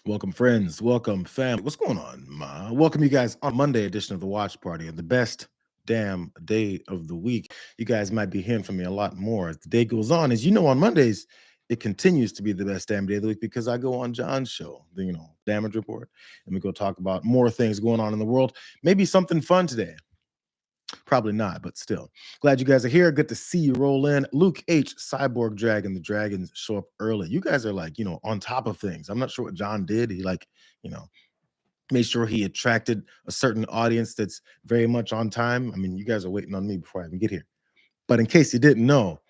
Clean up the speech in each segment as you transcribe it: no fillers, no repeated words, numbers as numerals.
Welcome, friends. Welcome, family. What's going on, Ma? Welcome, you guys, on Monday edition of the Watch Party and the best damn day of the week. You guys might be hearing from me a lot more as the day goes on. As you know, on Mondays, it continues to be the best damn day of the week because I go on John's show, the Damage Report, and we go talk about more things going on in the world. Maybe something fun today. Probably not, but still. Glad you guys are here. Good to see you roll in. Luke H, Cyborg Dragon. The Dragons show up early. You guys are like, on top of things. I'm not sure what John did. He you know, made sure he attracted a certain audience that's very much on time. I mean, you guys are waiting on me before I even get here. But in case you didn't know,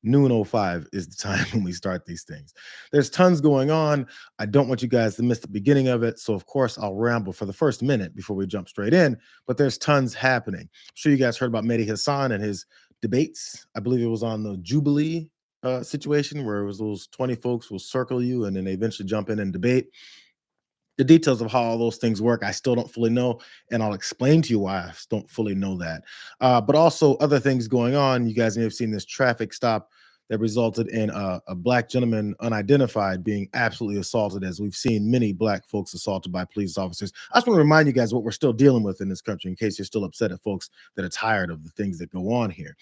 noon 05 is the time when we start these things. There's tons going on. I don't want you guys to miss the beginning of it. So, of course, I'll ramble for the first minute before we jump straight in. But there's tons happening. I'm sure you guys heard about Mehdi Hasan and his debates. I believe it was on the Jubilee situation where it was those 20 folks will circle you and then they eventually jump in and debate. The details of how all those things work, I still don't fully know, and I'll explain to you why I don't fully know that. But also other things going on. You guys may have seen this traffic stop that resulted in a black gentleman, unidentified, being absolutely assaulted, as we've seen many black folks assaulted by police officers. I just want to remind you guys what we're still dealing with in this country, in case you're still upset at folks that are tired of the things that go on here.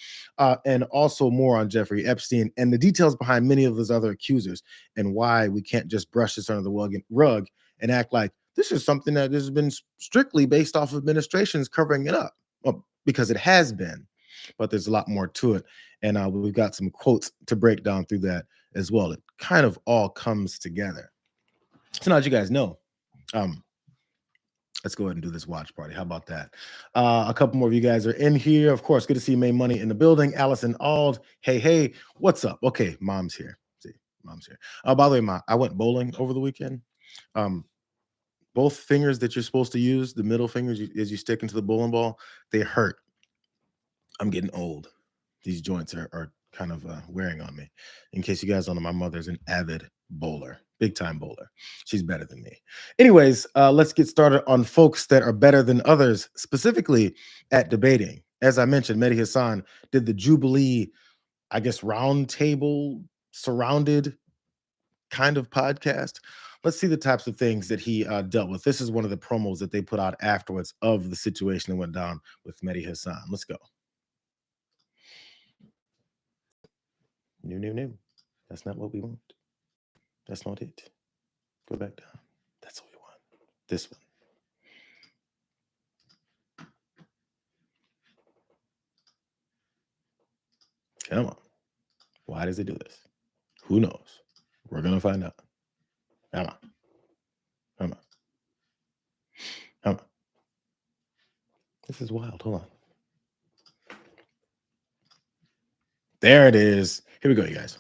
And also more on Jeffrey Epstein and the details behind many of those other accusers and why we can't just brush this under the rug and act like this is something that has been strictly based off of administrations covering it up. Well, because it has been, but there's a lot more to it. And we've got some quotes to break down through that as well. It kind of all comes together. So now that you guys know, let's go ahead and do this watch party. How about that? A couple more of you guys are in here. Of course, good to see May Money in the building. Allison Ald. Hey, what's up? Okay, mom's here. See, mom's here. By the way, Ma, I went bowling over the weekend. Both fingers that you're supposed to use, the middle fingers, as you stick into the bowling ball, they hurt. I'm getting old. These joints are kind of wearing on me. In case you guys don't know, my mother's an avid bowler, big time bowler. She's better than me. Anyways, let's get started on folks that are better than others, specifically at debating. As I mentioned, Mehdi Hasan did the Jubilee, I guess, round table surrounded kind of podcast. Let's see the types of things that he dealt with. This is one of the promos that they put out afterwards of the situation that went down with Mehdi Hasan. Let's go. New. That's not what we want. That's not it. Go back down. That's what we want. This one. Come on. Why does it do this? Who knows? We're going to find out. Come on. This is wild. Hold on. There it is. Here we go, you guys.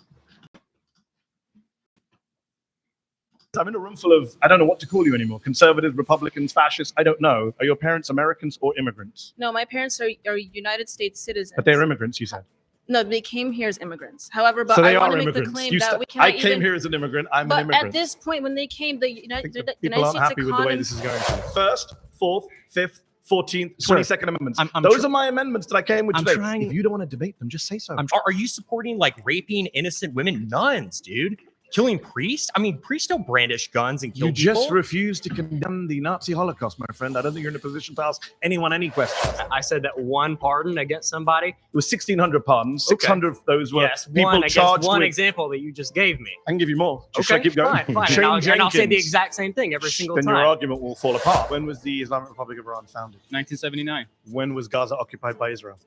I'm in a room full of, I don't know what to call you anymore. Conservatives, Republicans, fascists, I don't know. Are your parents Americans or immigrants? No, my parents are United States citizens. But they're immigrants, you said. No, they came here as immigrants. However, but so they I want are to make the immigrants. claim that we cannot I came here as an immigrant. I'm but an immigrant. at this point, when they came, the United People States aren't happy with the way this is going. First, fourth, fifth, 14th, 22nd amendments. Those are my amendments that I came with today. If you don't want to debate them, just say so. Are you supporting like raping innocent women? Nuns, dude. Killing priests? I mean, priests don't brandish guns and kill people. You just refuse to condemn the Nazi Holocaust, my friend. I don't think you're in a position to ask anyone any questions. I said that one pardon against somebody. It was 1,600 pardons. 600 of those were people charged one with... example that you just gave me. I can give you more. Just so I keep going. Fine. And I'll say the exact same thing every single time. Then your argument will fall apart. When was the Islamic Republic of Iran founded? 1979. When was Gaza occupied by Israel?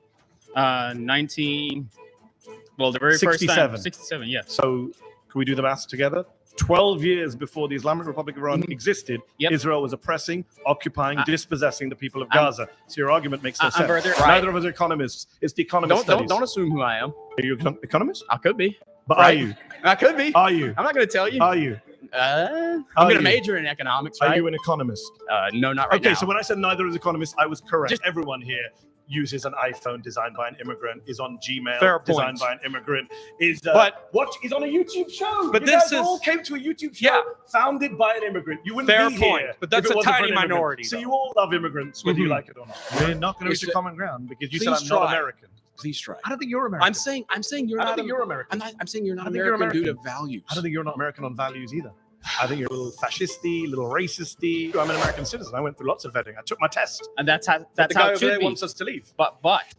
The very 67. first time. 67, yes. So can we do the maths together? 12 years before the Islamic Republic of Iran existed, Israel was oppressing, occupying, dispossessing the people of Gaza. So your argument makes no sense. Neither of us are economists. It's the economist studies. Don't assume who I am. Are you an economist? I could be. But are you? I could be. Are you? I'm not going to tell you. Are you? I'm going to major in economics, right? Are you an economist? No, not right now. Okay, so when I said neither is economist, I was correct. Everyone here uses an iPhone designed by an immigrant, is on Gmail designed by an immigrant, is on a YouTube show. But you this guys all came to a YouTube show founded by an immigrant. You wouldn't fair be point, here. but that's a tiny minority. So you all love immigrants, whether you like it or not. We're not going to reach a common ground because you said I'm not American. Please try. I don't think you're American. I'm saying you're not. You're American. I'm saying you're not American due to values. I don't think you're not American on values either. I think you're a little fascisty, a little racisty. I'm an American citizen. I went through lots of vetting. I took my test. And that's how The guy it over should there be. wants us to leave. But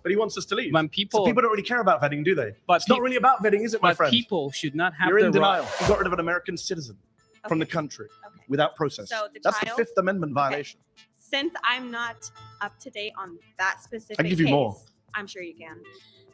He wants us to leave. when So people people don't really care about vetting, do they? But It's not really about vetting, is it, my but friend? people should not have You're the in denial. right. You got rid of an American citizen from the country Okay. without process. So the That's child- the Fifth Amendment violation. Since I'm not up to date on that specific I can give you case, more. I'm sure you can.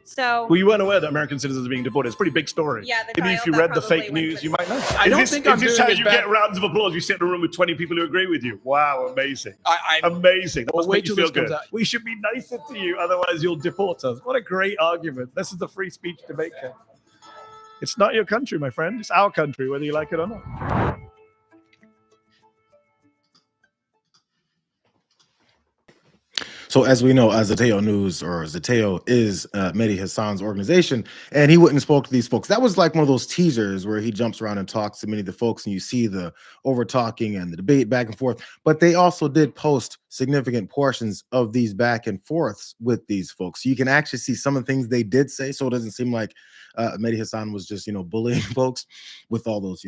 So Well, you weren't aware that American citizens are being deported. It's a pretty big story. Yeah, the Maybe if child you that read the probably fake went news, with- you might know. I don't Is think this, I'm is this doing how as you bad- get rounds of applause? You sit in a room with 20 people who agree with you. Wow, amazing. Amazing. That must wait make you till feel this comes good. out. We should be nicer to you, otherwise you'll deport us. What a great argument. This is the free speech debate camp. It's not your country, my friend. It's our country, whether you like it or not. So as we know, Zateo News or Zateo is Mehdi Hasan's organization, and he went and spoke to these folks. That was like one of those teasers where he jumps around and talks to many of the folks, and you see the over talking and the debate back and forth. But they also did post significant portions of these back and forths with these folks. So you can actually see some of the things they did say. So it doesn't seem like Mehdi Hasan was just bullying folks with all those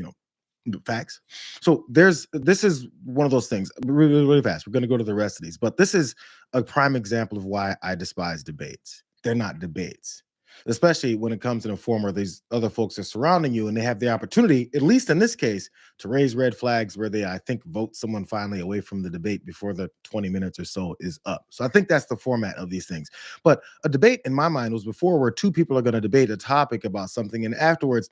facts. So this is one of those things really fast. We're going to go to the rest of these, but this is a prime example of why I despise debates. They're not debates, especially when it comes in a form where these other folks are surrounding you and they have the opportunity, at least in this case, to raise red flags where they, I think, vote someone finally away from the debate before the 20 minutes or so is up. So I think that's the format of these things. But a debate in my mind was before where two people are going to debate a topic about something, and afterwards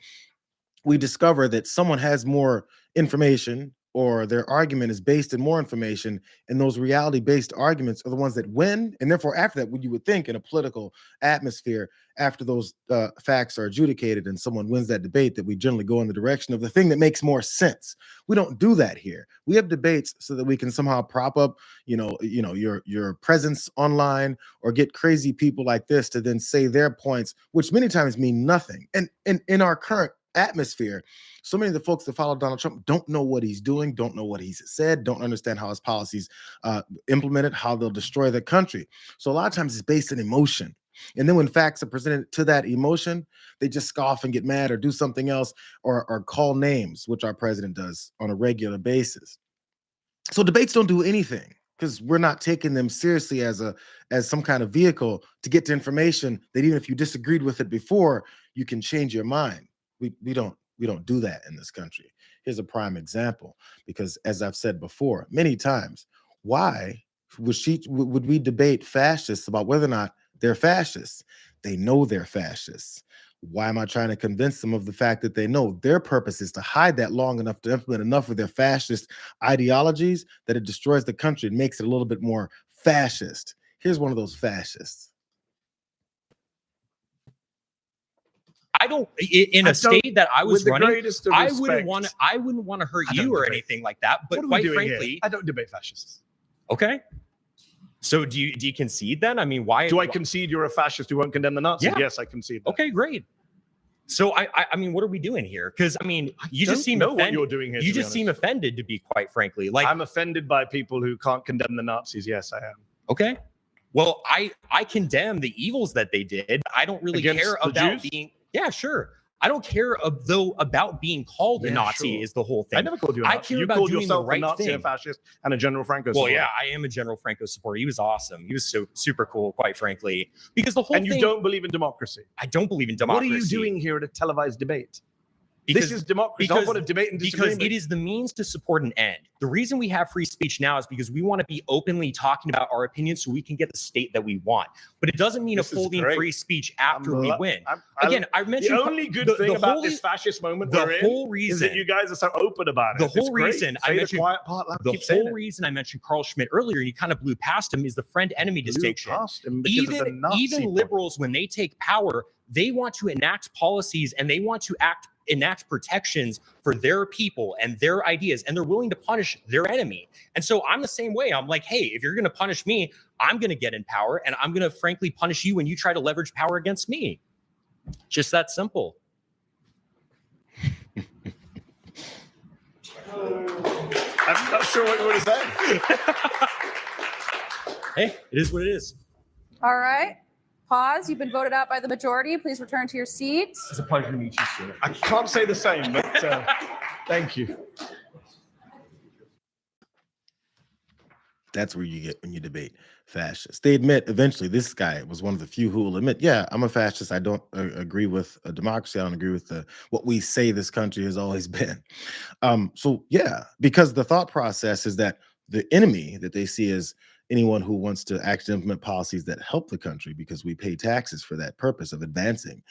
we discover that someone has more information or their argument is based in more information, and those reality-based arguments are the ones that win. And therefore, after that, what you would think in a political atmosphere, after those facts are adjudicated and someone wins that debate, that we generally go in the direction of the thing that makes more sense. We don't do that here. We have debates so that we can somehow prop up, your presence online, or get crazy people like this to then say their points, which many times mean nothing. And in our current atmosphere, so many of the folks that follow Donald Trump don't know what he's doing, don't know what he's said, don't understand how his policies implemented, how they'll destroy the country. So a lot of times it's based in emotion. And then when facts are presented to that emotion, they just scoff and get mad or do something else, or call names, which our president does on a regular basis. So debates don't do anything, because we're not taking them seriously as some kind of vehicle to get to information that even if you disagreed with it before, you can change your mind. We don't do that in this country. Here's a prime example, because as I've said before many times, why would we debate fascists about whether or not they're fascists? They know they're fascists. Why am I trying to convince them of the fact that they know their purpose is to hide that long enough to implement enough of their fascist ideologies that it destroys the country and makes it a little bit more fascist? Here's one of those fascists. I don't, in a state that I was running, I wouldn't want to hurt you or anything like that. But quite frankly, I don't debate fascists. Okay. So do you concede then? I mean, why do I concede you're a fascist who won't condemn the Nazis? Yeah. Yes, I concede that. Okay, great. So I mean, what are we doing here? Because I mean, you just seem offended. What you're doing here, you just seem offended, to be quite frankly. Like, I'm offended by people who can't condemn the Nazis. Yes, I am. Okay. Well, I condemn the evils that they did. I don't really care about being. Yeah, sure. I don't care about being called a Nazi is the whole thing. I never called you a Nazi. I care You about called doing yourself the right a Nazi, thing. a fascist, and a General Franco supporter. Well, yeah, I am a General Franco supporter. He was awesome. He was so super cool, quite frankly. Because the whole thing. And you don't believe in democracy. I don't believe in democracy. What are you doing here at a televised debate? Because, this is democracy. Don't want to debate and disagree. Because it is the means to support an end. The reason we have free speech now is because we want to be openly talking about our opinions so we can get the state that we want. But it doesn't mean upholding free speech after we win. Again, I mentioned the only good thing about this fascist moment the whole reason is that you guys are so open about it. The whole reason I mentioned the whole reason I mentioned Carl Schmitt earlier, and you kind of blew past him, is the friend-enemy distinction. Even liberals, when they take power, they want to enact policies and they want to enact protections for their people and their ideas, and they're willing to punish their enemy. And so I'm the same way. I'm like, hey, if you're going to punish me, I'm going to get in power, and I'm going to frankly punish you when you try to leverage power against me. Just that simple. I'm not sure what you want to say. Hey, it is what it is. All right. Pause. You've been voted out by the majority. Please return to your seats. It's a pleasure to meet you, sir. I can't say the same, but thank you. That's where you get when you debate fascists. They admit eventually, this guy was one of the few who will admit, yeah, I'm a fascist. I don't agree with a democracy. I don't agree with what we say this country has always been. So yeah, because the thought process is that the enemy that they see as anyone who wants to actually implement policies that help the country, because we pay taxes for that purpose of advancing.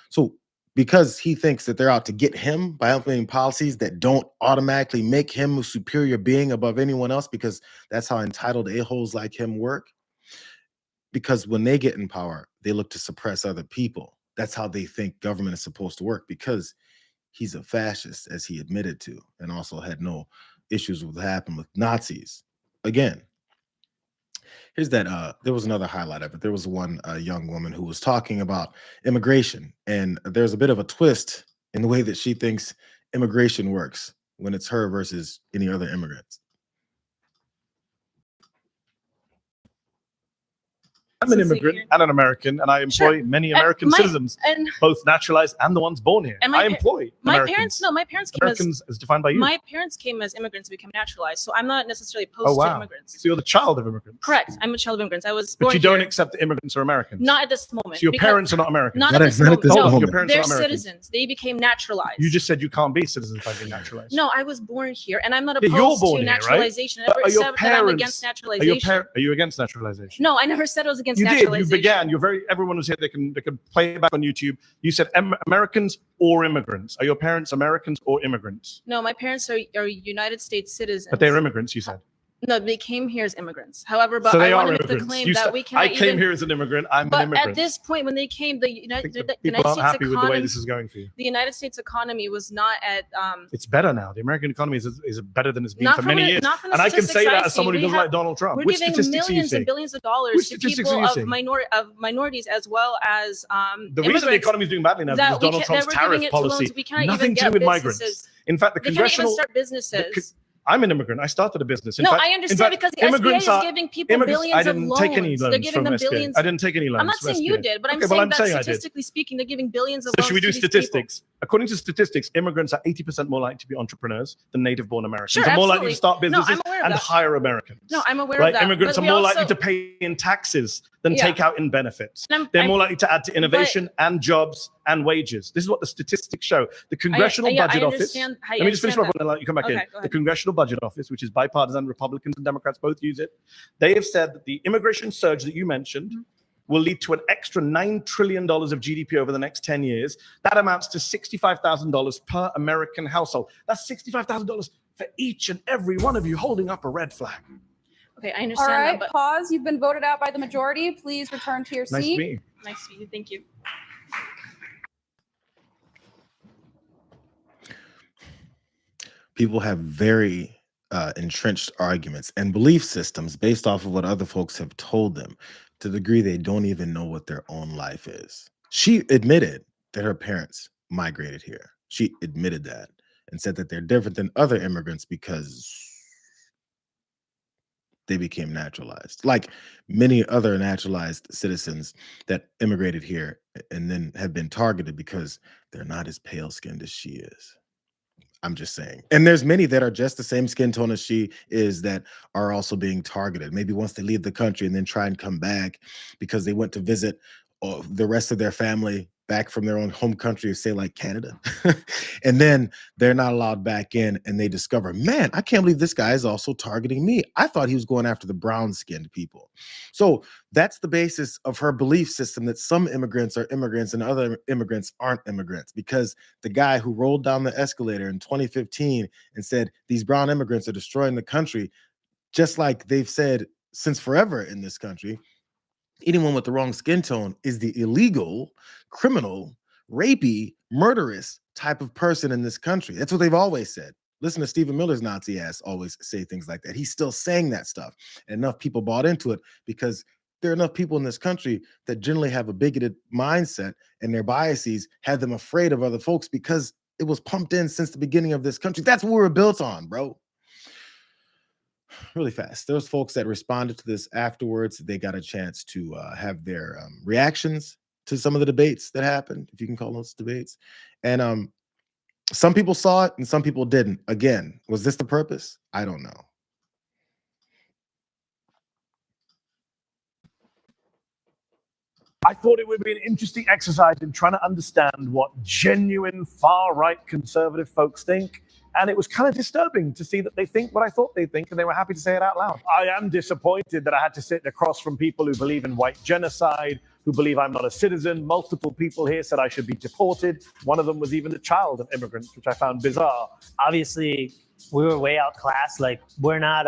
So because he thinks that they're out to get him by implementing policies that don't automatically make him a superior being above anyone else, because that's how entitled a-holes like him work. Because when they get in power, they look to suppress other people. That's how they think government is supposed to work, because he's a fascist, as he admitted to, and also had no issues with what happened with Nazis. Again, here's that there was another highlight of it. There was one young woman who was talking about immigration, and there's a bit of a twist in the way that she thinks immigration works when it's her versus any other immigrants. I'm an immigrant and an American, and I employ many American citizens, both naturalized and the ones born here. I employ Americans. My parents came Americans as defined by you. My parents came as immigrants and became naturalized, so I'm not necessarily opposed to immigrants. So you're the child of immigrants. Correct. I'm a child of immigrants. I was born But you don't accept that immigrants are Americans. Not at this moment. So your parents are not Americans. Not at this moment. No, your parents they're are Americans. citizens. They became naturalized. You just said you can't be citizens by being naturalized. No, I was born here, and I'm not opposed you're born to here, naturalization. Right? I never said that I'm against naturalization. Are you against naturalization? No, I never said I was against you naturalization. Did. You began. You're everyone was here. They can play it back on YouTube. You said Americans or immigrants. Are your parents Americans or immigrants? No, my parents are United States citizens. But they're immigrants, you said. No, they came here as immigrants. However, but so they I are wanted immigrants. to claim that we cannot I came here as an immigrant. I'm an immigrant. But at this point, when they came, the United people States aren't happy economy, with the way this is going for you. The United States economy was not at. It's better now. The American economy is better than it's been for many years. Not from the and I can say that as see. someone who doesn't like Donald Trump. We're Which giving statistics millions and billions of dollars to people of minorities as well as the reason the economy is doing badly now is because Donald Trump's tariff policy. Nothing to do with migrants. In fact, the congressional. They can't even start businesses. I'm an immigrant. I started a business. No, I understand because the SBA is giving people billions of loans. I didn't take any loans. They're giving them billions. I didn't take any loans. I'm not saying you did, but I'm saying that statistically speaking, they're giving billions of loans. So should we do statistics? According to statistics, immigrants are 80% more likely to be entrepreneurs than native-born Americans. Sure, they're more likely to start businesses and hire Americans. No, I'm aware of that. Immigrants are more likely to pay in taxes than take out in benefits. They're more likely to add to innovation and jobs and wages. This is what the statistics show. The Congressional Budget Office. Let me just finish my point and let you come back in. The Congressional Budget Office, which is bipartisan, Republicans and Democrats both use it. They have said that the immigration surge that you mentioned will lead to an extra $9 trillion of GDP over the next 10 years. That amounts to $65,000 per American household. That's $65,000 for each and every one of you holding up a red flag. Okay, I understand. All right, that, pause. You've been voted out by the majority. Please return to your seat. Nice to meet you. Nice to meet you. Thank you. People have very entrenched arguments and belief systems based off of what other folks have told them, to the degree they don't even know what their own life is. She admitted that her parents migrated here. She admitted that and said that they're different than other immigrants because they became naturalized, like many other naturalized citizens that immigrated here and then have been targeted because they're not as pale skinned as she is. I'm just saying. And there's many that are just the same skin tone as she is that are also being targeted. Maybe once they leave the country and then try and come back because they went to visit the rest of their family back from their own home country, say like Canada. And then they're not allowed back in and they discover, man, I can't believe this guy is also targeting me. I thought he was going after the brown-skinned people. So that's the basis of her belief system, that some immigrants are immigrants and other immigrants aren't immigrants, because the guy who rolled down the escalator in 2015 and said these brown immigrants are destroying the country, just like they've said since forever in this country, anyone with the wrong skin tone is the illegal, criminal, rapey, murderous type of person in this country. That's what they've always said. Listen to Stephen Miller's Nazi ass always say things like that. He's still saying that stuff. And enough people bought into it because there are enough people in this country that generally have a bigoted mindset, and their biases have them afraid of other folks because it was pumped in since the beginning of this country. That's what we were built on, bro. Really fast. There's folks that responded to this afterwards. They got a chance to have their reactions to some of the debates that happened, if you can call those debates. And some people saw it and some people didn't. Again, was this the purpose? I don't know. I thought it would be an interesting exercise in trying to understand what genuine far-right conservative folks think. And it was kind of disturbing to see that they think what I thought they think, and they were happy to say it out loud. I am disappointed that I had to sit across from people who believe in white genocide, who believe I'm not a citizen. Multiple people here said I should be deported. One of them was even a child of immigrants, which I found bizarre. Obviously, we were way outclassed. Like, we're not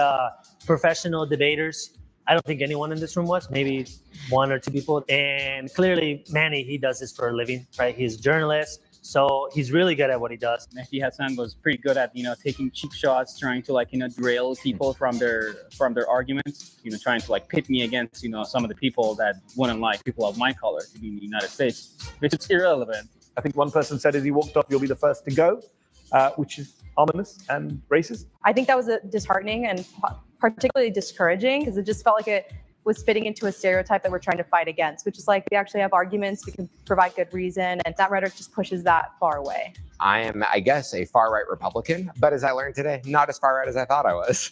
professional debaters. I don't think anyone in this room was, maybe one or two people. And clearly, Manny, he does this for a living, right? He's a journalist. So he's really good at what he does. Mehdi Hasan was pretty good at, taking cheap shots, trying to derail people from their arguments, trying to pit me against, some of the people that wouldn't like people of my color to be in the United States, which is irrelevant. I think one person said as he walked off, "You'll be the first to go," which is ominous and racist. I think that was disheartening and particularly discouraging because it just felt like it was fitting into a stereotype that we're trying to fight against, which is like we actually have arguments, we can provide good reason, and that rhetoric just pushes that far away. I am, I guess, a far-right Republican, but as I learned today, not as far-right as I thought I was.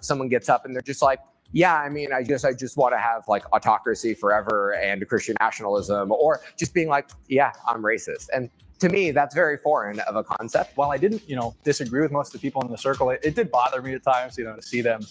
Someone gets up and they're just like, yeah, I mean, I just want to have autocracy forever and Christian nationalism, or just being like, yeah, I'm racist. And to me, that's very foreign of a concept. While I didn't, disagree with most of the people in the circle, it did bother me at times, to see them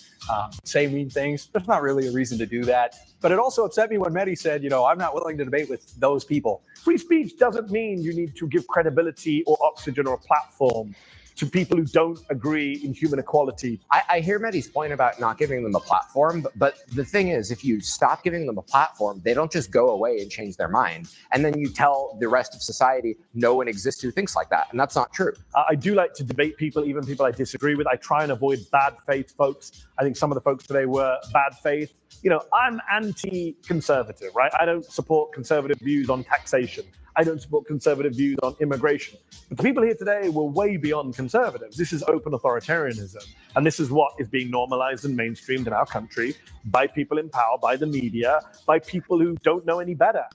say mean things. There's not really a reason to do that. But it also upset me when Mehdi said, I'm not willing to debate with those people. Free speech doesn't mean you need to give credibility or oxygen or a platform to people who don't agree in human equality. I hear Mehdi's point about not giving them a platform, but the thing is, if you stop giving them a platform, they don't just go away and change their mind. And then you tell the rest of society, no one exists who thinks like that. And that's not true. I do like to debate people, even people I disagree with. I try and avoid bad faith folks. I think some of the folks today were bad faith. I'm anti-conservative, right? I don't support conservative views on taxation. I don't support conservative views on immigration. But the people here today were way beyond conservatives. This is open authoritarianism. And this is what is being normalized and mainstreamed in our country by people in power, by the media, by people who don't know any better.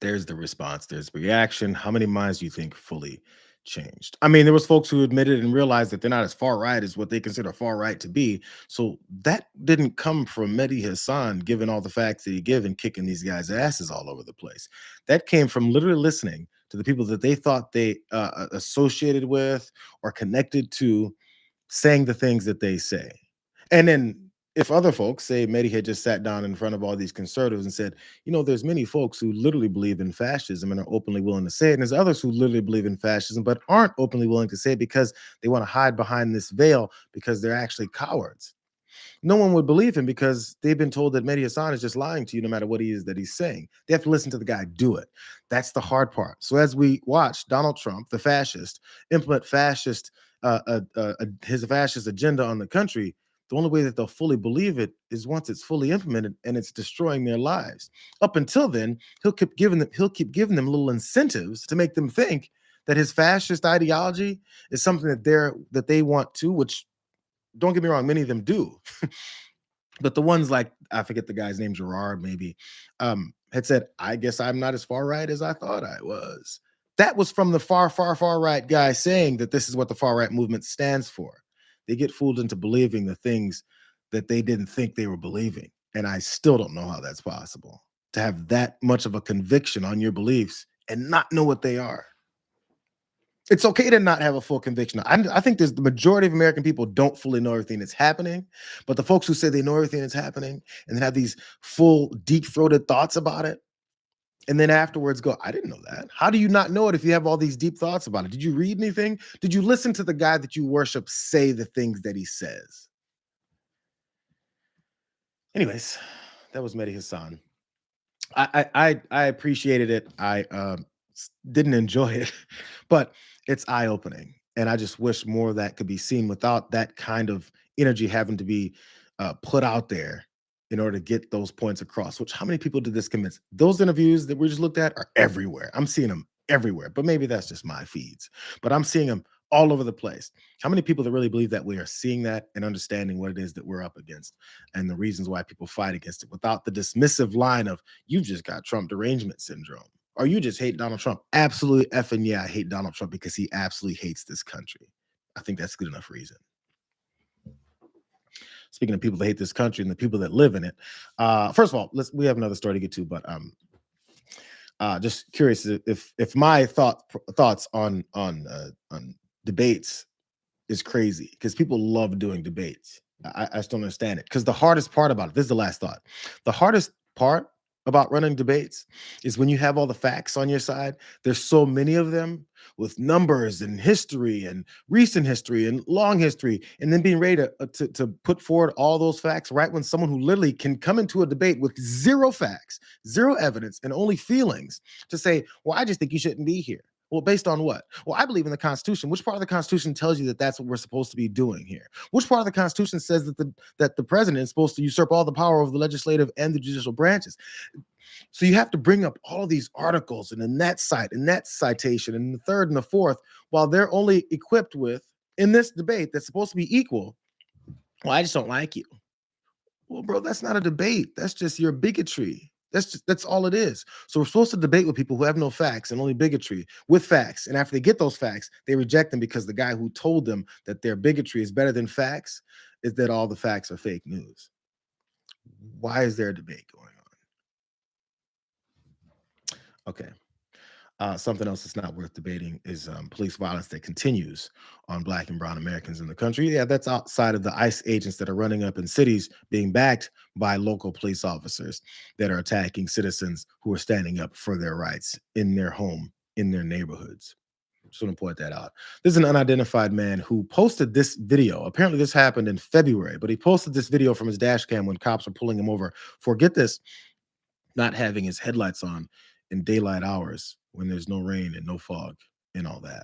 There's the response. There's the reaction. How many minds do you think fully changed? I mean, there was folks who admitted and realized that they're not as far right as what they consider far right to be. So that didn't come from Mehdi Hasan giving all the facts that he gave and kicking these guys' asses all over the place. That came from literally listening to the people that they thought they associated with or connected to saying the things that they say. And then if other folks say Mehdi had just sat down in front of all these conservatives and said, there's many folks who literally believe in fascism and are openly willing to say it. And there's others who literally believe in fascism, but aren't openly willing to say it because they want to hide behind this veil because they're actually cowards. No one would believe him because they've been told that Mehdi Hasan is just lying to you no matter what he is that he's saying. They have to listen to the guy do it. That's the hard part. So as we watch Donald Trump, the fascist, implement fascist his fascist agenda on the country, the only way that they'll fully believe it is once it's fully implemented and it's destroying their lives. Up until then, he'll keep giving them little incentives to make them think that his fascist ideology is something that they want to, which, don't get me wrong, many of them do. But the ones like, I forget the guy's name, Gerard maybe, had said, I guess I'm not as far right as I thought I was. That was from the far, far, far right guy saying that this is what the far right movement stands for. They get fooled into believing the things that they didn't think they were believing. And I still don't know how that's possible, to have that much of a conviction on your beliefs and not know what they are. It's okay to not have a full conviction. I think the majority of American people don't fully know everything that's happening, but the folks who say they know everything that's happening and then have these full deep-throated thoughts about it, and then afterwards go, I didn't know that. How do you not know it if you have all these deep thoughts about it? Did you read anything? Did you listen to the guy that you worship say the things that he says? Anyways, that was Mehdi Hasan. I appreciated it. I didn't enjoy it, but it's eye-opening. And I just wish more of that could be seen without that kind of energy having to be put out there in order to get those points across. Which, how many people did this convince? Those interviews that we just looked at are everywhere. I'm seeing them everywhere, but maybe that's just my feeds. But I'm seeing them all over the place. How many people that really believe that we are seeing that and understanding what it is that we're up against and the reasons why people fight against it without the dismissive line of, you just got Trump derangement syndrome, or you just hate Donald Trump. Absolutely effing yeah, I hate Donald Trump because he absolutely hates this country. I think that's good enough reason. speaking of people that hate this country and the people that live in it. First of all, we have another story to get to, but just curious if my thoughts on debates is crazy, because people love doing debates. I just don't understand it, because the hardest part about it, this is the last thought, the hardest part about running debates is when you have all the facts on your side. There's so many of them with numbers and history and recent history and long history, and then being ready to put forward all those facts right when someone who literally can come into a debate with zero facts, zero evidence, and only feelings to say, well, I just think you shouldn't be here. Well, based on what? Well, I believe in the Constitution. Which part of the Constitution tells you that that's what we're supposed to be doing here? Which part of the Constitution says that the president is supposed to usurp all the power of the legislative and the judicial branches? So you have to bring up all of these articles and in that site and that citation and the third and the fourth, while they're only equipped with, in this debate that's supposed to be equal, well, I just don't like you. Well, bro, that's not a debate. That's just your bigotry. That's all it is. So we're supposed to debate with people who have no facts and only bigotry with facts. And after they get those facts, they reject them because the guy who told them that their bigotry is better than facts is that all the facts are fake news. Why is there a debate going on? Okay. Something else that's not worth debating is police violence that continues on Black and brown Americans in the country. Yeah, that's outside of the ICE agents that are running up in cities being backed by local police officers that are attacking citizens who are standing up for their rights in their home, in their neighborhoods. Just want to point that out. This is an unidentified man who posted this video. Apparently this happened in February, but he posted this video from his dash cam when cops were pulling him over for, get this, not having his headlights on in daylight hours when there's no rain and no fog and all that.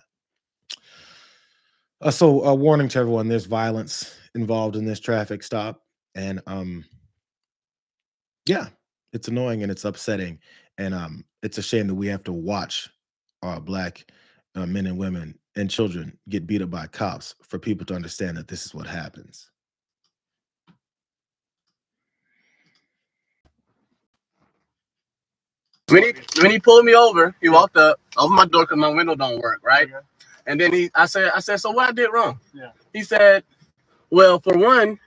So a warning to everyone, there's violence involved in this traffic stop. And yeah, it's annoying and it's upsetting. And it's a shame that we have to watch our Black men and women and children get beat up by cops for people to understand that this is what happens. When he pulled me over, he walked up, opened my door because my window don't work, right? Okay. And then I said, so what I did wrong? Yeah. He said, well, for one,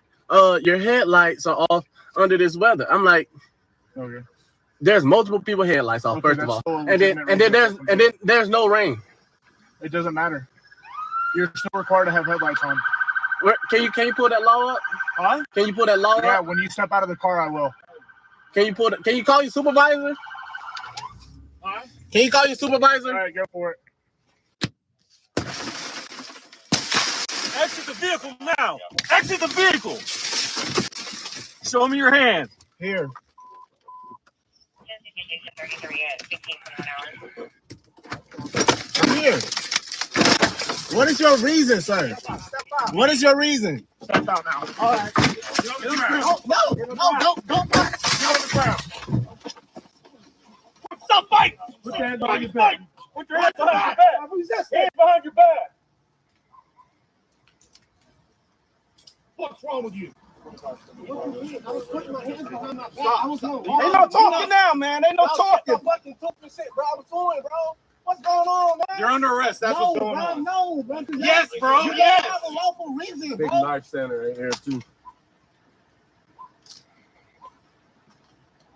your headlights are off under this weather. I'm like, okay. There's multiple people headlights off, first of all. And then there's no rain. It doesn't matter. You're still required to have headlights on. Can you pull that law up? Huh? Can you pull that law up? Yeah, when you step out of the car, I will. Can you call your supervisor? Huh? Can you call your supervisor? All right, go for it. Exit the vehicle now. Exit the vehicle. Show me your hand. Here. Come here. What is your reason, sir? What is your reason? Step out now. All right. No, don't. Get on the ground. Stop fighting! Put your hands behind your back. Put your hands behind your back. Hands behind your back. What's wrong with you? I was putting my hands behind my back. Ain't no talking now, man. Ain't no talking. Fucking took the shit, bro. I was doing, bro. What's going on, man? You're under arrest. That's what's going on. No, bro. Yes, bro. Yes. You have a lawful reason, bro. Big knife center right here, too.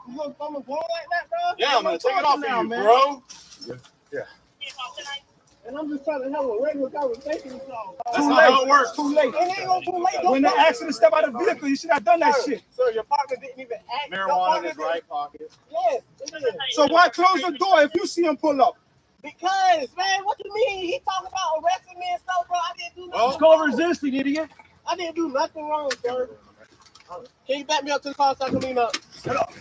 You gonna throw my phone like that, bro? Yeah, I'm gonna take it off now, you, bro. Yeah. And I'm just trying to have a regular conversation with y'all. That's not how it works. Too late. It ain't gonna too late. When they asked you to step out of the vehicle, you should have done that shit. Sir, your partner didn't even ask. Marijuana in his right pocket. Yes. So why close the door if you see him pull up? Because, man, what you mean? He talking about arresting me and stuff, bro. I didn't do nothing. It's called resisting, idiot. I didn't do nothing wrong, sir. Can you back me up to the car so I can lean up? Shut up.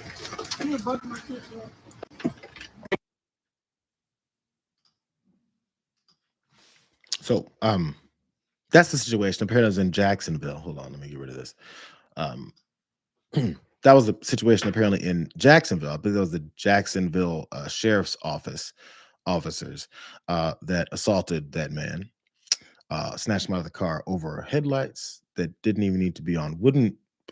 You bumping my shit, man. So that's the situation. Apparently it was in Jacksonville. Hold on, let me get rid of this. That was the situation apparently in Jacksonville. I believe that was the Jacksonville Sheriff's Office officers that assaulted that man, snatched him out of the car over headlights that didn't even need to be on.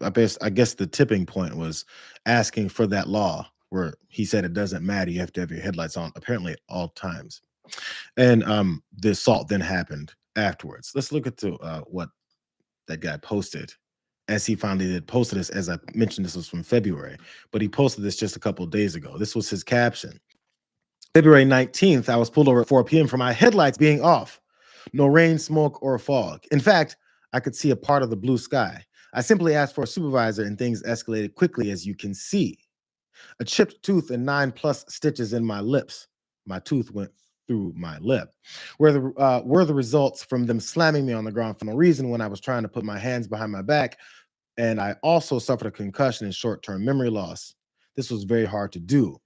I guess the tipping point was asking for that law where he said it doesn't matter, you have to have your headlights on apparently at all times. And the assault then happened afterwards. Let's look at what that guy posted as he finally did posted this. As I mentioned, this was from February, but he posted this just a couple of days ago. This was his caption. February 19th, I was pulled over at 4 p.m. for my headlights being off. No rain, smoke, or fog. In fact, I could see a part of the blue sky. I simply asked for a supervisor and things escalated quickly, as you can see. A chipped tooth and 9+ stitches in my lips. My tooth went through my lip. Were the results from them slamming me on the ground for no reason when I was trying to put my hands behind my back. And I also suffered a concussion and short-term memory loss. This was very hard to do.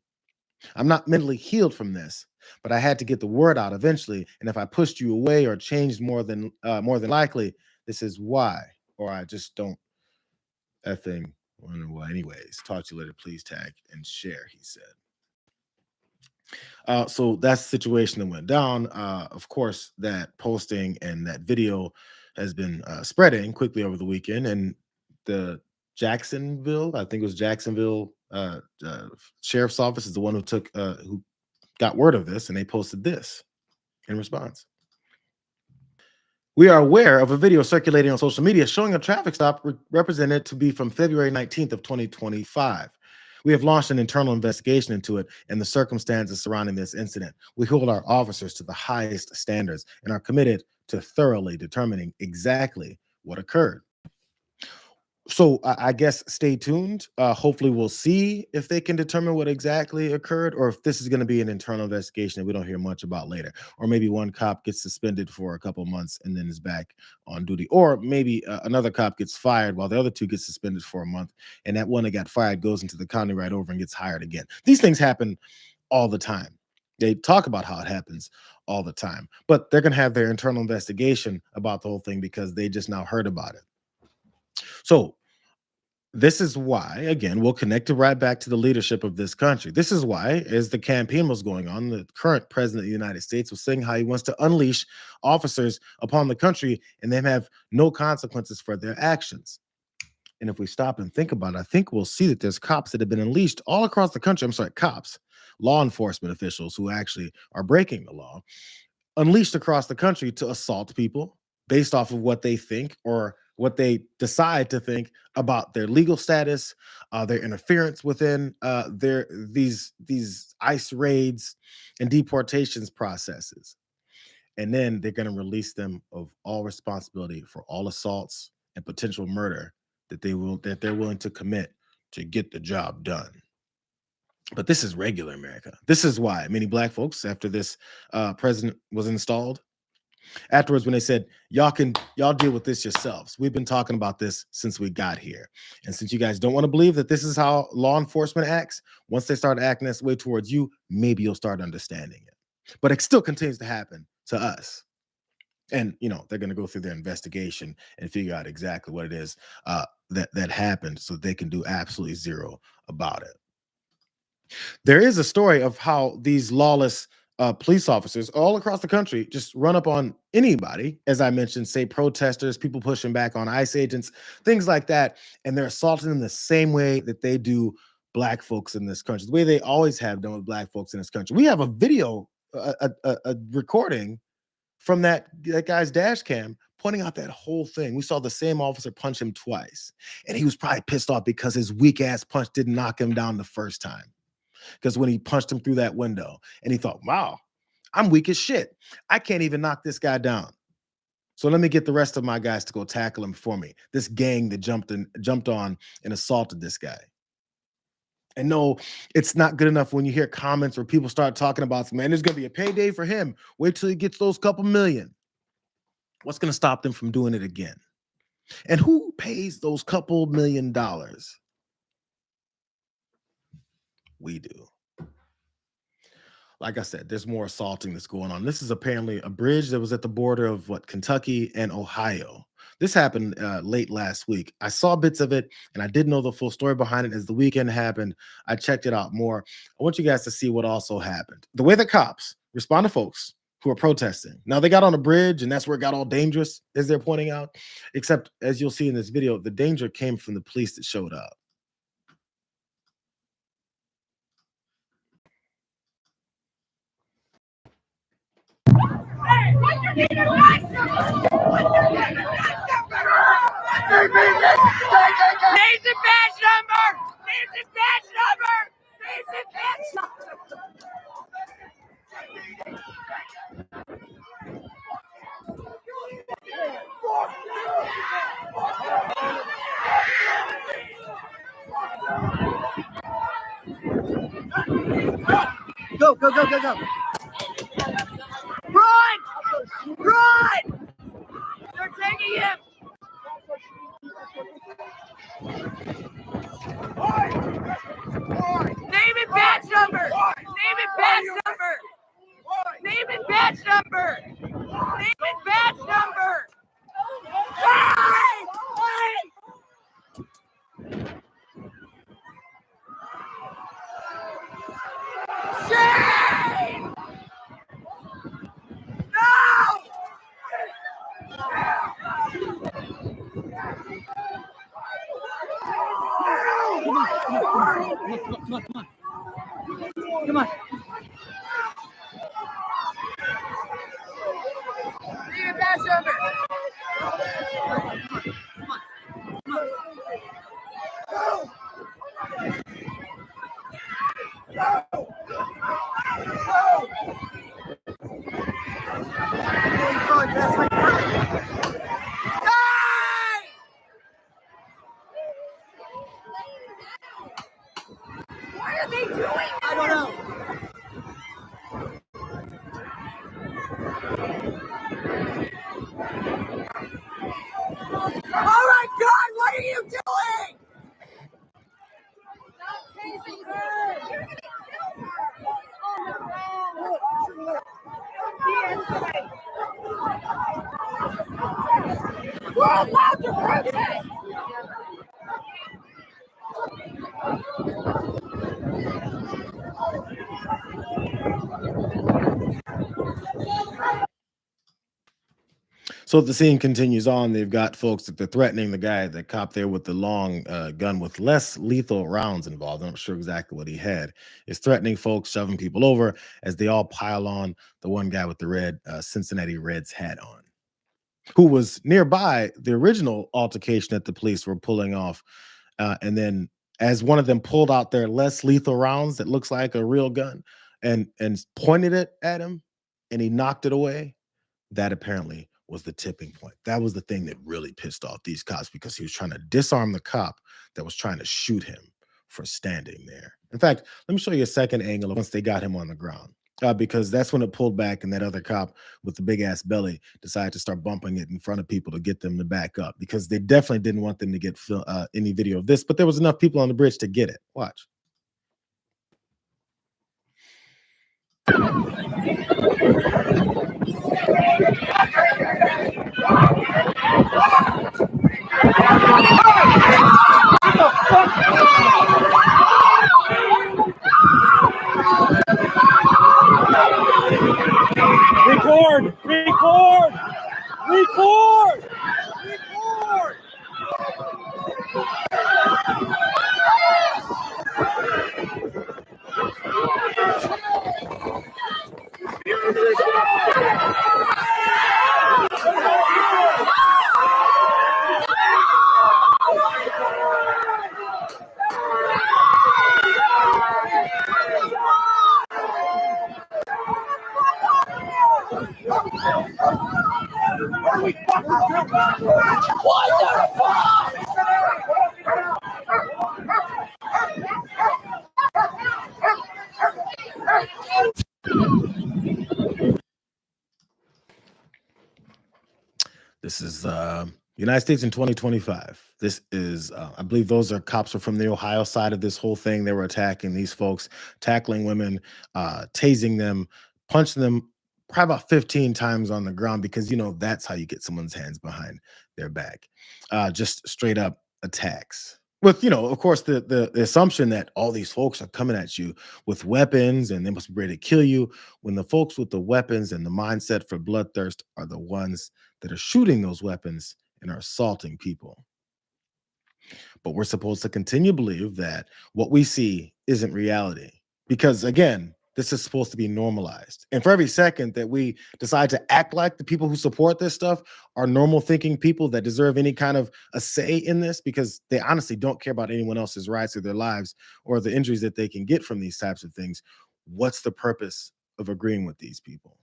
I'm not mentally healed from this, but I had to get the word out eventually. And if I pushed you away or changed more than likely, this is why. Or I just don't effing wonder why. Anyways, talk to you later. Please tag and share, he said. So that's the situation that went down. Of course, that posting and that video has been spreading quickly over the weekend. And the Jacksonville, I think it was Jacksonville Sheriff's Office is the one who got word of this, and they posted this in response. We are aware of a video circulating on social media showing a traffic stop represented to be from February 19th of 2025. We have launched an internal investigation into it and the circumstances surrounding this incident. We hold our officers to the highest standards and are committed to thoroughly determining exactly what occurred. So I guess stay tuned. Hopefully we'll see if they can determine what exactly occurred, or if this is going to be an internal investigation that we don't hear much about later. Or maybe one cop gets suspended for a couple months and then is back on duty. Or maybe another cop gets fired while the other two get suspended for a month. And that one that got fired goes into the county right over and gets hired again. These things happen all the time. They talk about how it happens all the time. But they're going to have their internal investigation about the whole thing because they just now heard about it. So this is why, again, we'll connect it right back to the leadership of this country. This is why, as the campaign was going on, the current president of the United States was saying how he wants to unleash officers upon the country and them have no consequences for their actions. And if we stop and think about it, I think we'll see that there's cops that have been unleashed all across the country. I'm sorry, cops, law enforcement officials who actually are breaking the law, unleashed across the country to assault people based off of what they think or what they decide to think about their legal status, their interference within these ICE raids and deportations processes. And then they're going to release them of all responsibility for all assaults and potential murder that they're willing to commit to get the job done. But this is regular America. This is why many Black folks, after this president was installed, afterwards, when they said, y'all deal with this yourselves. We've been talking about this since we got here. And since you guys don't want to believe that this is how law enforcement acts, once they start acting this way towards you, maybe you'll start understanding it. But it still continues to happen to us. And, they're going to go through their investigation and figure out exactly what it is that happened so they can do absolutely zero about it. There is a story of how these lawless police officers all across the country just run up on anybody, as I mentioned, say protesters, people pushing back on ICE agents, things like that, and they're assaulting them the same way that they do Black folks in this country, the way they always have done with Black folks in this country. We have a video, a recording from that guy's dash cam pointing out that whole thing. We saw the same officer punch him twice, and he was probably pissed off because his weak ass punch didn't knock him down the first time. Because when he punched him through that window and he thought, wow, I'm weak as shit. I can't even knock this guy down. So let me get the rest of my guys to go tackle him for me. This gang that jumped on and assaulted this guy. And no, it's not good enough when you hear comments where people start talking about, man, there's going to be a payday for him. Wait till he gets those couple million. What's going to stop them from doing it again? And who pays those couple $1 million? We do. Like I said, there's more assaulting that's going on. This is apparently a bridge that was at the border of Kentucky and Ohio. This happened late last week. I saw bits of it and I didn't know the full story behind it. As the weekend happened, I checked it out more. I want you guys to see what also happened. The way the cops respond to folks who are protesting. Now they got on a bridge and that's where it got all dangerous, as they're pointing out, except as you'll see in this video, the danger came from the police that showed up. badge number! Name and badge number! Name and badge number! Go, go, go, go, go. Run! Run! They're taking him! Name and badge number! Name and badge number! Name and badge number! Name and badge number! Hey! Hey! Shame! No! Come on. Name and badge number! Why are they doing that? I don't know. Oh my God, what are you doing? Stop chasing her. You're gonna kill her. We're allowed to protest. So the scene continues on. They've got folks that they're threatening the guy, the cop there with the long gun with less lethal rounds involved. I'm not sure exactly what he had. Is threatening folks, shoving people over as they all pile on the one guy with the red Cincinnati Reds hat on, who was nearby the original altercation that the police were pulling off. And then as one of them pulled out their less lethal rounds that looks like a real gun and pointed it at him and he knocked it away, that apparently was the tipping point. That was the thing that really pissed off these cops because he was trying to disarm the cop that was trying to shoot him for standing there. In fact, let me show you a second angle of once they got him on the ground. Because that's when it pulled back and that other cop with the big ass belly decided to start bumping it in front of people to get them to back up because they definitely didn't want them to get any video of this, but there was enough people on the bridge to get it. Watch. Record! Record! Record! Record! This is United States in 2025. This is, I believe those are cops are from the Ohio side of this whole thing. They were attacking these folks, tackling women, tasing them, punching them probably about 15 times on the ground because, you know, that's how you get someone's hands behind their back. Just straight up attacks. With, you know, of course, the assumption that all these folks are coming at you with weapons and they must be ready to kill you, when the folks with the weapons and the mindset for bloodthirst are the ones that are shooting those weapons and are assaulting people. But we're supposed to continue to believe that what we see isn't reality. Because again, this is supposed to be normalized. And for every second that we decide to act like the people who support this stuff are normal thinking people that deserve any kind of a say in this, because they honestly don't care about anyone else's rights or their lives or the injuries that they can get from these types of things, what's the purpose of agreeing with these people?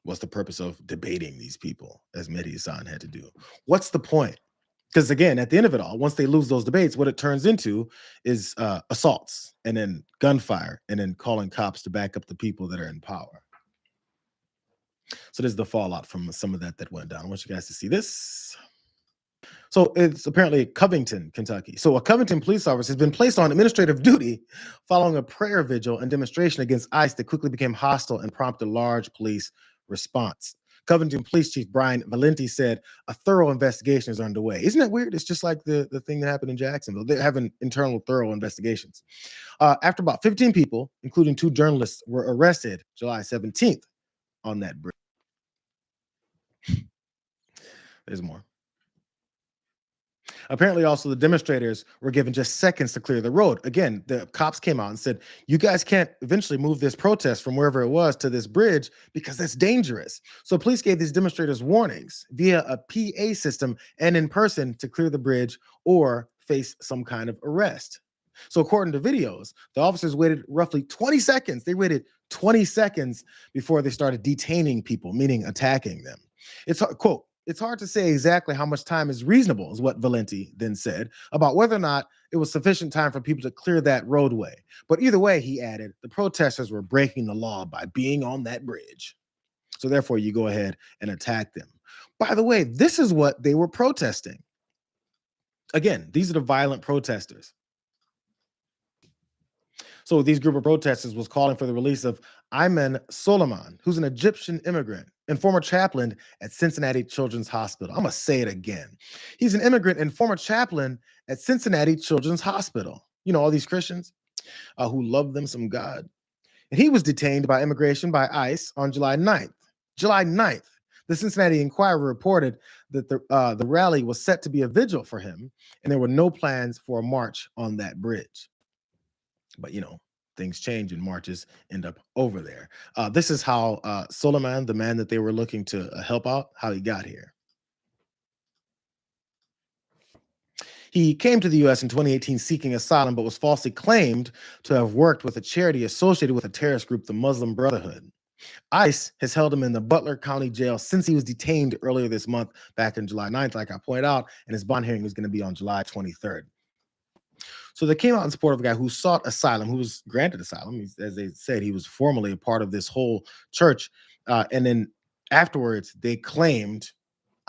What's the purpose of debating these people, as Mehdi Hasan had to do? What's the point? Because again, at the end of it all, once they lose those debates, what it turns into is assaults and then gunfire and then calling cops to back up the people that are in power. So this is the fallout from some of that went down. I want you guys to see this. So it's apparently Covington, Kentucky. So a Covington police officer has been placed on administrative duty following a prayer vigil and demonstration against ICE that quickly became hostile and prompted a large police response. Covington Police Chief Brian Valenti said a thorough investigation is underway. Isn't that weird? It's just like the thing that happened in Jacksonville. They're having internal thorough investigations. After about 15 people, including 2 journalists, were arrested July 17th on that bridge. There's more. Apparently, also, the demonstrators were given just seconds to clear the road. Again, the cops came out and said, you guys can't eventually move this protest from wherever it was to this bridge because that's dangerous. So police gave these demonstrators warnings via a PA system and in person to clear the bridge or face some kind of arrest. So according to videos, the officers waited roughly 20 seconds. They waited 20 seconds before they started detaining people, meaning attacking them. It's, quote, it's hard to say exactly how much time is reasonable, is what Valenti then said, about whether or not it was sufficient time for people to clear that roadway. But either way, he added, the protesters were breaking the law by being on that bridge. So therefore, you go ahead and attack them. By the way, this is what they were protesting. Again, these are the violent protesters. So these group of protesters was calling for the release of Ayman Soleiman, who's an Egyptian immigrant and former chaplain at Cincinnati Children's Hospital. I'm going to say it again. He's an immigrant and former chaplain at Cincinnati Children's Hospital. You know, all these Christians who love them some God. And he was detained by immigration by ICE on July 9th. July 9th. The Cincinnati Enquirer reported that the rally was set to be a vigil for him, and there were no plans for a march on that bridge. But, you know, things change and marches end up over there. This is how Soleiman, the man that they were looking to help out, how he got here. He came to the U.S. in 2018 seeking asylum, but was falsely claimed to have worked with a charity associated with a terrorist group, the Muslim Brotherhood. ICE has held him in the Butler County Jail since he was detained earlier this month, back in July 9th, like I pointed out, and his bond hearing is going to be on July 23rd. So they came out in support of a guy who sought asylum, who was granted asylum. As they said, he was formerly a part of this whole church. And then afterwards, they claimed,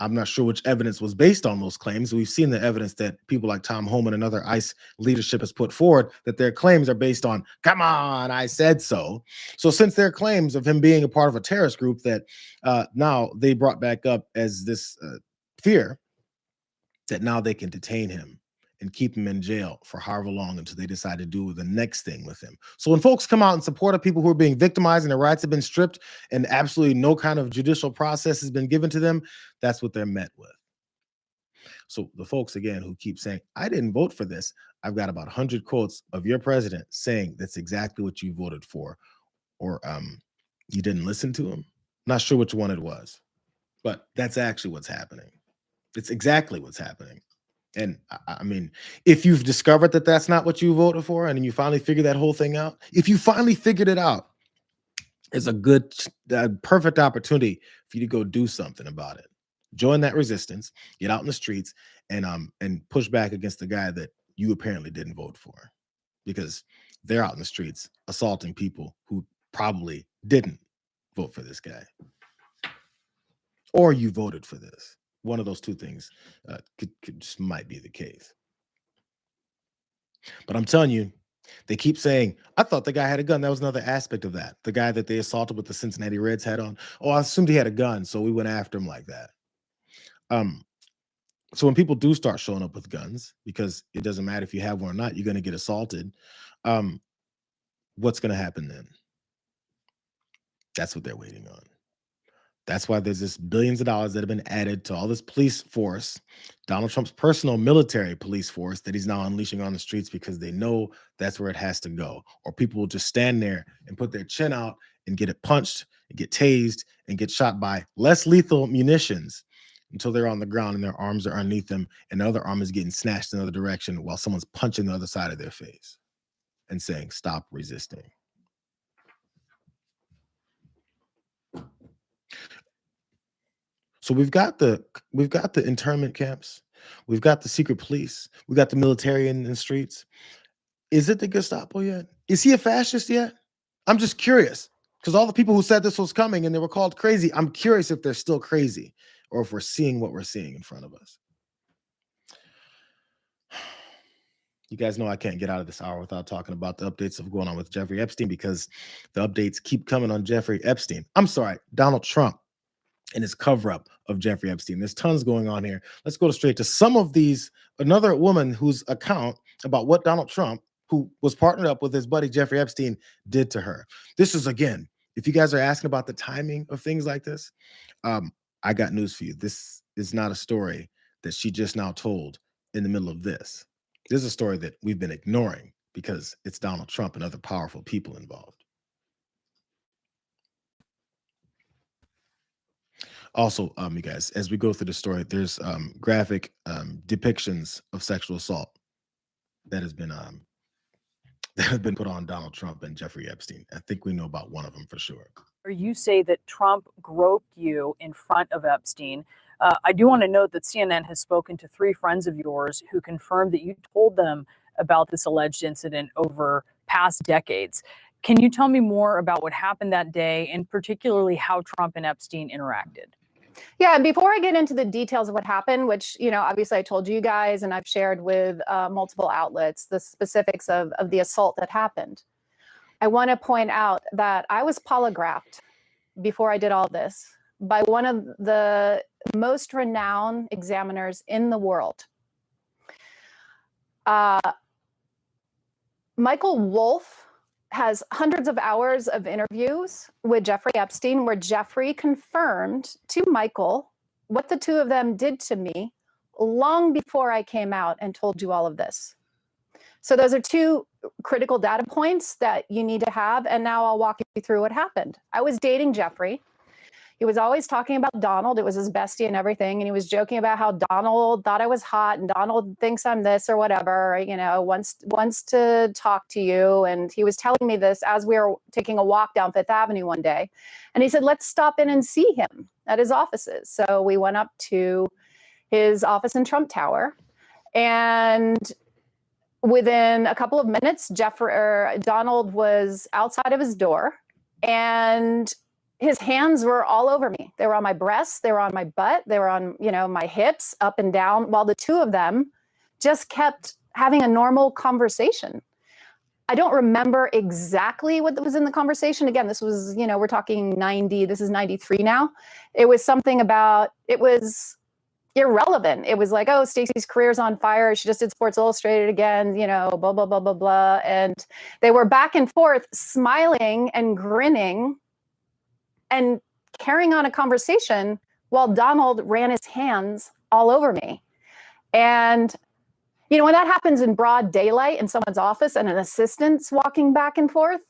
I'm not sure which evidence was based on those claims. We've seen the evidence that people like Tom Homan and other ICE leadership has put forward, that their claims are based on, come on, I said so. So since their claims of him being a part of a terrorist group that now they brought back up as this fear that now they can detain him and keep him in jail for however long until they decide to do the next thing with him. So when folks come out in support of people who are being victimized and their rights have been stripped and absolutely no kind of judicial process has been given to them, that's what they're met with. So the folks, again, who keep saying, I didn't vote for this, I've got about 100 quotes of your president saying that's exactly what you voted for, or you didn't listen to him. Not sure which one it was, but that's actually what's happening. It's exactly what's happening. And I mean, if you've discovered that that's not what you voted for, and then you finally figured that whole thing out, if you finally figured it out, it's a good, perfect opportunity for you to go do something about it. Join that resistance, get out in the streets, and push back against the guy that you apparently didn't vote for, because they're out in the streets assaulting people who probably didn't vote for this guy, or you voted for this. One of those two things just might be the case. But I'm telling you, they keep saying, I thought the guy had a gun. That was another aspect of that. The guy that they assaulted with the Cincinnati Reds hat on. Oh, I assumed he had a gun, so we went after him like that. So when people do start showing up with guns, because it doesn't matter if you have one or not, you're going to get assaulted. What's going to happen then? That's what they're waiting on. That's why there's this billions of dollars that have been added to all this police force, Donald Trump's personal military police force that he's now unleashing on the streets because they know that's where it has to go. Or people will just stand there and put their chin out and get it punched and get tased and get shot by less lethal munitions until they're on the ground and their arms are underneath them and the other arm is getting snatched in another direction while someone's punching the other side of their face and saying, "Stop resisting." So we've got the internment camps, we've got the secret police, we got the military in the streets. Is it the Gestapo yet? Is he a fascist yet? I'm just curious because all the people who said this was coming and they were called crazy, I'm curious if they're still crazy or if we're seeing what we're seeing in front of us. You guys know I can't get out of this hour without talking about the updates of going on with Jeffrey Epstein because the updates keep coming on Jeffrey Epstein. I'm sorry, Donald Trump and his cover-up of Jeffrey Epstein. There's tons going on here. Let's go straight to some of these. Another woman whose account about what Donald Trump, who was partnered up with his buddy Jeffrey Epstein, did to her. This is, again, if you guys are asking about the timing of things like this, I got news for you. This is not a story that she just now told in the middle of this. This is a story that we've been ignoring because it's Donald Trump and other powerful people involved. Also, you guys, as we go through the story, there's graphic depictions of sexual assault that have been put on Donald Trump and Jeffrey Epstein. I think we know about one of them for sure. You say that Trump groped you in front of Epstein. I do want to note that CNN has spoken to 3 friends of yours who confirmed that you told them about this alleged incident over past decades. Can you tell me more about what happened that day and particularly how Trump and Epstein interacted? Yeah, and before I get into the details of what happened, which, obviously I told you guys and I've shared with multiple outlets, the specifics of the assault that happened, I want to point out that I was polygraphed before I did all this by one of the most renowned examiners in the world. Michael Wolff has hundreds of hours of interviews with Jeffrey Epstein where Jeffrey confirmed to Michael what the two of them did to me long before I came out and told you all of this. So those are 2 critical data points that you need to have. And now I'll walk you through what happened. I was dating Jeffrey. He was always talking about Donald. It was his bestie and everything. And he was joking about how Donald thought I was hot and Donald thinks I'm this or whatever, wants to talk to you. And he was telling me this as we were taking a walk down Fifth Avenue one day. And he said, let's stop in and see him at his offices. So we went up to his office in Trump Tower. And within a couple of minutes, Donald was outside of his door and his hands were all over me. They were on my breasts, they were on my butt, they were on, my hips, up and down, while the two of them just kept having a normal conversation. I don't remember exactly what was in the conversation. Again, this was, we're talking 90, this is 93 now. It was something about, it was irrelevant. It was like, oh, Stacey's career's on fire. She just did Sports Illustrated again, blah, blah, blah, blah, blah. And they were back and forth, smiling and grinning and carrying on a conversation while Donald ran his hands all over me. And, when that happens in broad daylight in someone's office and an assistant's walking back and forth,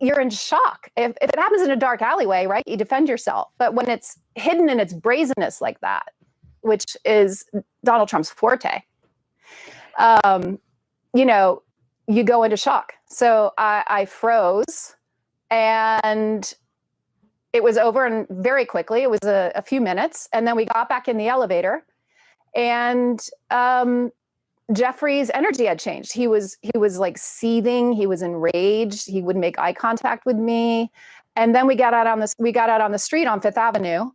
you're in shock. If it happens in a dark alleyway, right, you defend yourself. But when it's hidden in its brazenness like that, which is Donald Trump's forte, you go into shock. So I froze and it was over and very quickly. It was a few minutes. And then we got back in the elevator and Jeffrey's energy had changed. He was like seething. He was enraged. He would make eye contact with me. And then we got out on the street on Fifth Avenue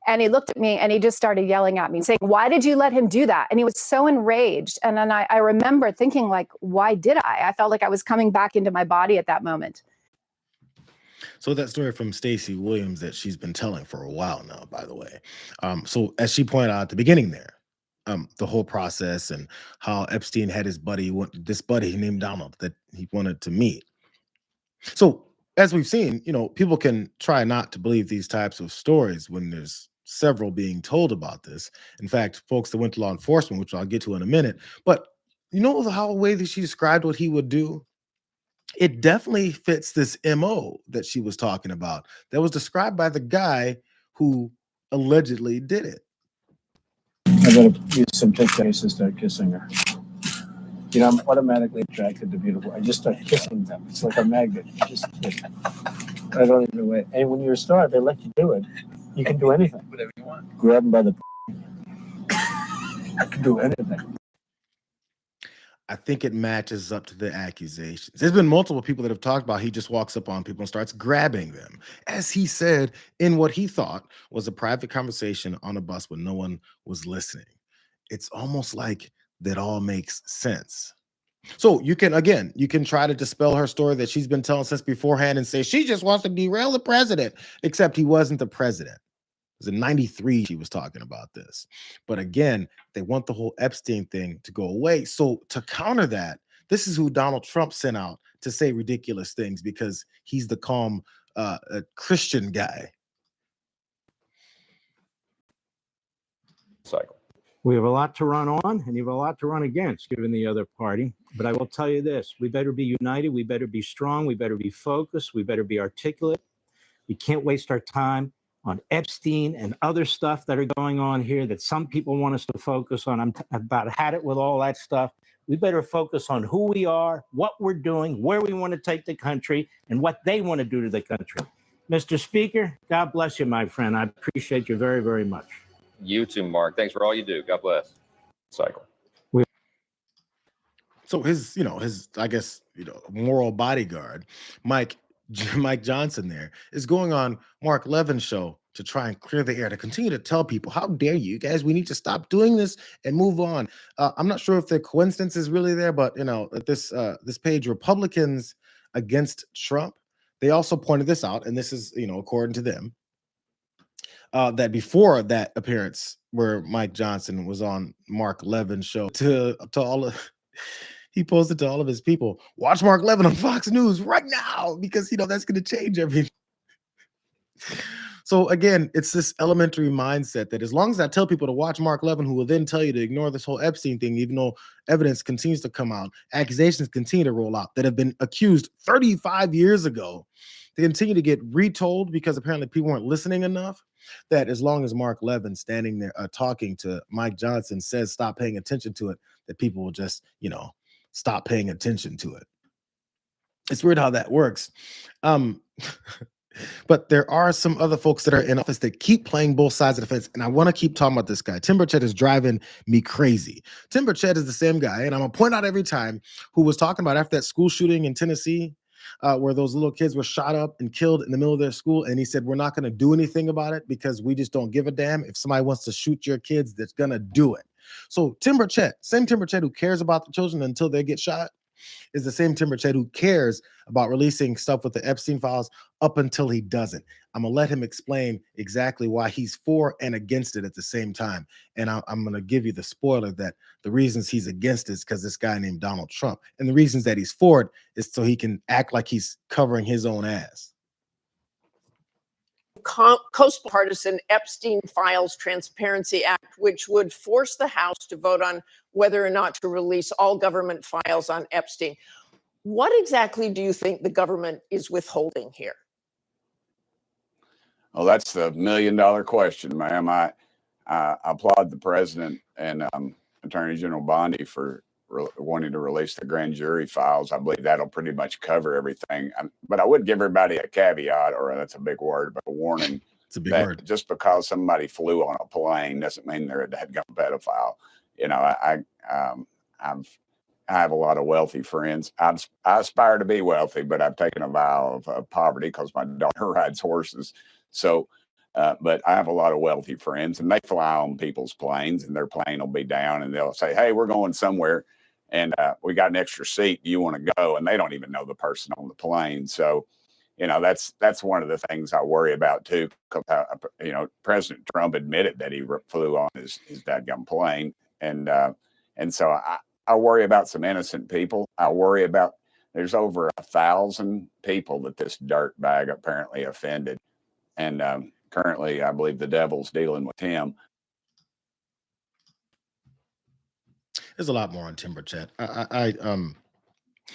and he looked at me and he just started yelling at me saying, why did you let him do that? And he was so enraged. And then I remember thinking like, why did I? I felt like I was coming back into my body at that moment. So that story from Stacey Williams that she's been telling for a while now, by the way. So as she pointed out at the beginning there, the whole process and how Epstein had this buddy named Donald that he wanted to meet. So as we've seen, people can try not to believe these types of stories when there's several being told about this. In fact, folks that went to law enforcement, which I'll get to in a minute, but how way that she described what he would do, it definitely fits this MO that she was talking about that was described by the guy who allegedly did it. I gotta use some pictures and start kissing her. I'm automatically attracted to beautiful. I just start kissing them. It's like a magnet. I don't even wait. And when you're a star, they let you do it. You can do anything. Whatever you want. Grab them by the. I can do anything. I think it matches up to the accusations. There's been multiple people that have talked about he just walks up on people and starts grabbing them, as he said in what he thought was a private conversation on a bus when no one was listening. It's almost like that all makes sense. So you can try to dispel her story that she's been telling since beforehand and say she just wants to derail the president, except he wasn't the president. It was in 93 she was talking about this. But again, they want the whole Epstein thing to go away. So to counter that, this is who Donald Trump sent out to say ridiculous things because he's the calm Christian guy. Cycle. We have a lot to run on, and you have a lot to run against, given the other party. But I will tell you this, we better be united, we better be strong, we better be focused, we better be articulate. We can't waste our time on Epstein and other stuff that are going on here that some people want us to focus on. I'm about had it with all that stuff. We better focus on who we are, what we're doing, where we want to take the country, and what they want to do to the country. Mr. Speaker, God bless you, my friend. I appreciate you very, very much. You too, Mark. Thanks for all you do. God bless. Cycle. So his I guess, moral bodyguard, Mike Johnson there is going on Mark Levin's show to try and clear the air, to continue to tell people, how dare you guys, we need to stop doing this and move on. I'm not sure if the coincidence is really there, but at this page, Republicans Against Trump, they also pointed this out, and this is, according to them, that before that appearance where Mike Johnson was on Mark Levin's show, to all of he posted to all of his people, watch Mark Levin on Fox News right now, because that's going to change everything. So again, it's this elementary mindset that as long as I tell people to watch Mark Levin, who will then tell you to ignore this whole Epstein thing, even though evidence continues to come out, accusations continue to roll out that have been accused 35 years ago, they continue to get retold because apparently people weren't listening enough, that as long as Mark Levin standing there talking to Mike Johnson says stop paying attention to it, that people will just, stop paying attention to it. It's weird how that works. But there are some other folks that are in office that keep playing both sides of the fence, and I want to keep talking about this guy. Tim Burchett is driving me crazy. Tim Burchett is the same guy, and I'm going to point out every time, who was talking about after that school shooting in Tennessee, where those little kids were shot up and killed in the middle of their school, and he said, we're not going to do anything about it because we just don't give a damn. If somebody wants to shoot your kids, that's going to do it. So Tim Burchett, same Tim Burchett who cares about the children until they get shot, is the same Tim Burchett who cares about releasing stuff with the Epstein files up until he doesn't. I'm going to let him explain exactly why he's for and against it at the same time. And I'm going to give you the spoiler that the reasons he's against it is because this guy named Donald Trump. And the reasons that he's for it is so he can act like he's covering his own ass. Partisan Epstein Files Transparency Act, which would force the House to vote on whether or not to release all government files on Epstein. What exactly do you think the government is withholding here? Well, that's the $1 million question, ma'am. I applaud the president and Attorney General Bondi for wanting to release the grand jury files. I believe that'll pretty much cover everything. But I would give everybody a caveat, or that's a big word, but a warning. It's a big word. Just because somebody flew on a plane doesn't mean they're a dadgum pedophile. I have a lot of wealthy friends. I aspire to be wealthy, but I've taken a vow of poverty because my daughter rides horses. So, but I have a lot of wealthy friends, and they fly on people's planes, and their plane will be down, and they'll say, "Hey, we're going somewhere, and we got an extra seat. Do you want to go?" And they don't even know the person on the plane. So, that's one of the things I worry about too. Because President Trump admitted that he flew on his dadgum plane, and so I worry about some innocent people. I worry about There's over 1,000 people that this dirtbag apparently offended. And currently, I believe the devil's dealing with him. There's a lot more on Timber Chat.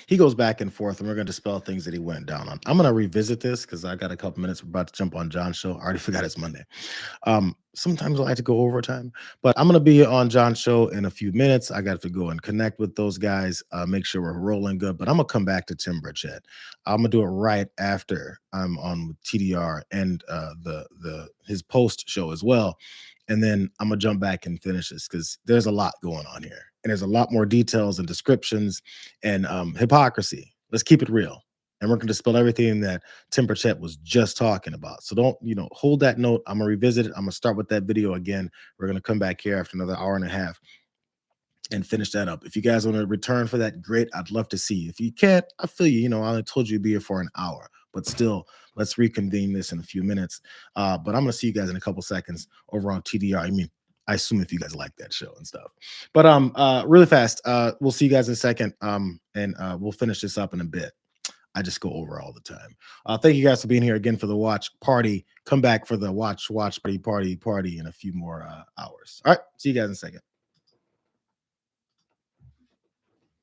He goes back and forth, and we're going to dispel things that he went down on. I'm going to revisit this because I got a couple minutes. We're about to jump on John's show. I already forgot it's Monday. Sometimes I like to go overtime, but I'm going to be on John's show in a few minutes. I got to go and connect with those guys, make sure we're rolling good. But I'm going to come back to Timber Chat. I'm going to do it right after I'm on with TDR and his post show as well. And then I'm going to jump back and finish this because there's a lot going on here. And there's a lot more details and descriptions and hypocrisy. Let's keep it real. And we're going to dispel everything that Timber Chat was just talking about. So don't, hold that note. I'm going to revisit it. I'm going to start with that video again. We're going to come back here after another hour and a half and finish that up. If you guys want to return for that, great. I'd love to see you. If you can't, I feel you. I only told you to be here for an hour. But still, let's reconvene this in a few minutes. But I'm going to see you guys in a couple seconds over on TDR. I assume if you guys like that show and stuff. But really fast, we'll see you guys in a second, and we'll finish this up in a bit. I just go over all the time. Thank you guys for being here again for the watch party. Come back for the watch party in a few more hours. All right, see you guys in a second.